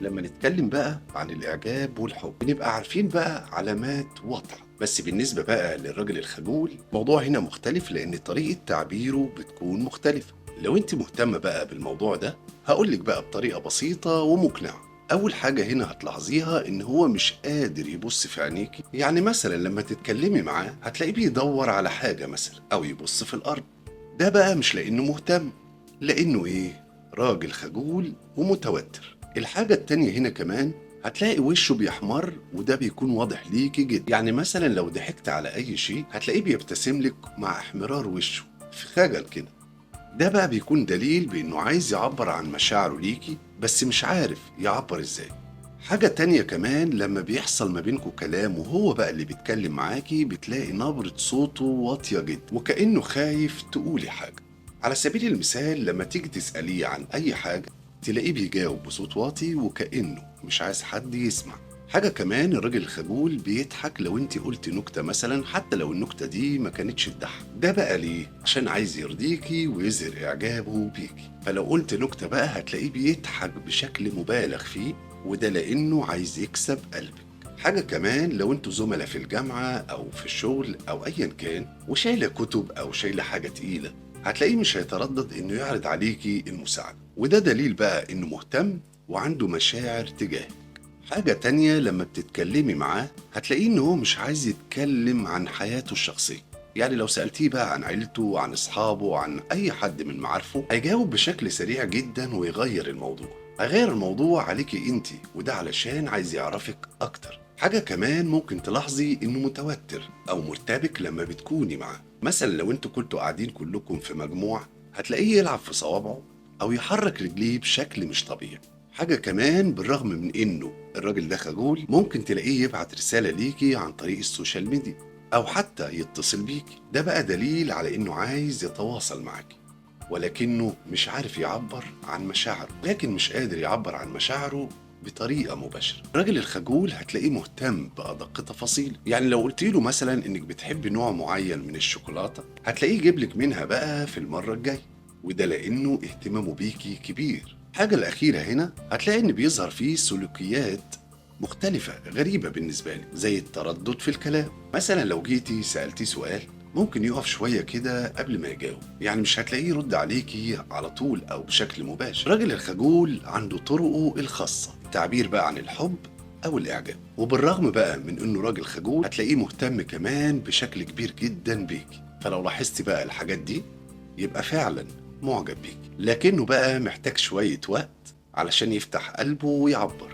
لما نتكلم بقى عن الإعجاب والحب بنبقى عارفين بقى علامات واضحة، بس بالنسبة بقى للراجل الخجول الموضوع هنا مختلف لأن طريقة تعبيره بتكون مختلفة. لو انت مهتمة بقى بالموضوع ده هقولك بقى بطريقة بسيطة ومقنعة. أول حاجة هنا هتلاحظيها إن هو مش قادر يبص في عينيكي، يعني مثلا لما تتكلمي معاه هتلاقيه بيدور على حاجة مثلا أو يبص في الأرض. ده بقى مش لأنه مهتم، لأنه إيه؟ راجل خجول ومتوتر. الحاجة التانية هنا كمان هتلاقي وشه بيحمر، وده بيكون واضح ليكي جدا. يعني مثلا لو ضحكت على أي شيء هتلاقيه بيبتسم لك مع احمرار وشه في خجل كده. ده بقى بيكون دليل بإنه عايز يعبر عن مشاعره ليكي بس مش عارف يعبر إزاي. حاجة تانية كمان لما بيحصل ما بينكوا كلام وهو بقى اللي بيتكلم معاكي بتلاقي نبرة صوته واطية جدا وكأنه خايف تقولي حاجة. على سبيل المثال لما تيجي تسأليه عن أي حاجة تلاقيه بيجاوب بصوت واطي وكأنه مش عايز حد يسمع. حاجة كمان الراجل الخجول بيضحك لو انت قلت نكتة مثلا حتى لو النكتة دي ما كانتش تضحك. ده بقى ليه؟ عشان عايز يرضيكي ويظهر إعجابه بيكي. فلو قلت نكتة بقى هتلاقيه بيضحك بشكل مبالغ فيه، وده لأنه عايز يكسب قلبك. حاجة كمان لو انتوا زملاء في الجامعة أو في الشغل أو أيا كان وشايلة كتب أو شايلة حاجة تقيلة هتلاقيه مش هيتردد إنه يعرض عليكي المساعدة، وده دليل بقى إنه مهتم وعنده مشاعر تجاهك. حاجة تانية لما بتتكلمي معاه هتلاقيه إن هو مش عايز يتكلم عن حياته الشخصية. يعني لو سألتيه بقى عن عيلته عن أصحابه عن أي حد من معارفه هيجاوب بشكل سريع جدا ويغير الموضوع. هيغير الموضوع عليكي انتي، وده علشان عايز يعرفك أكتر. حاجة كمان ممكن تلاحظي إنه متوتر أو مرتبك لما بتكوني معاه. مثلا لو انتوا كنتوا قاعدين كلكم في مجموعة هتلاقيه يلعب في صوابعه أو يحرك رجليه بشكل مش طبيعي. حاجة كمان بالرغم من إنه الراجل ده خجول ممكن تلاقيه يبعت رسالة ليكي عن طريق السوشيال ميديا أو حتى يتصل بيكي. ده بقى دليل على إنه عايز يتواصل معاكي، ولكنه مش عارف يعبر عن مشاعره، لكن مش قادر يعبر عن مشاعره بطريقة مباشرة. الراجل الخجول هتلاقيه مهتم بأدق تفاصيل، يعني لو قلت له مثلا إنك بتحب نوع معين من الشوكولاتة هتلاقيه يجيب لك منها بقى في المرة الجاية، وده لأنه اهتمامه بيكي كبير. الحاجة الأخيرة هنا هتلاقي إن بيظهر فيه سلوكيات مختلفة غريبة بالنسبة لي زي التردد في الكلام. مثلا لو جيتي سألتيه سؤال ممكن يقف شوية كده قبل ما يجاوب، يعني مش هتلاقيه يرد عليكي على طول أو بشكل مباشر. الراجل الخجول عنده طرقه الخاصة التعبير بقى عن الحب أو الإعجاب، وبالرغم بقى من إنه راجل خجول هتلاقيه مهتم كمان بشكل كبير جدا بيكي. فلو لاحظتي بقى الحاجات دي يبقى فعلا معجب بيكي، لكنه بقى محتاج شوية وقت علشان يفتح قلبه ويعبر.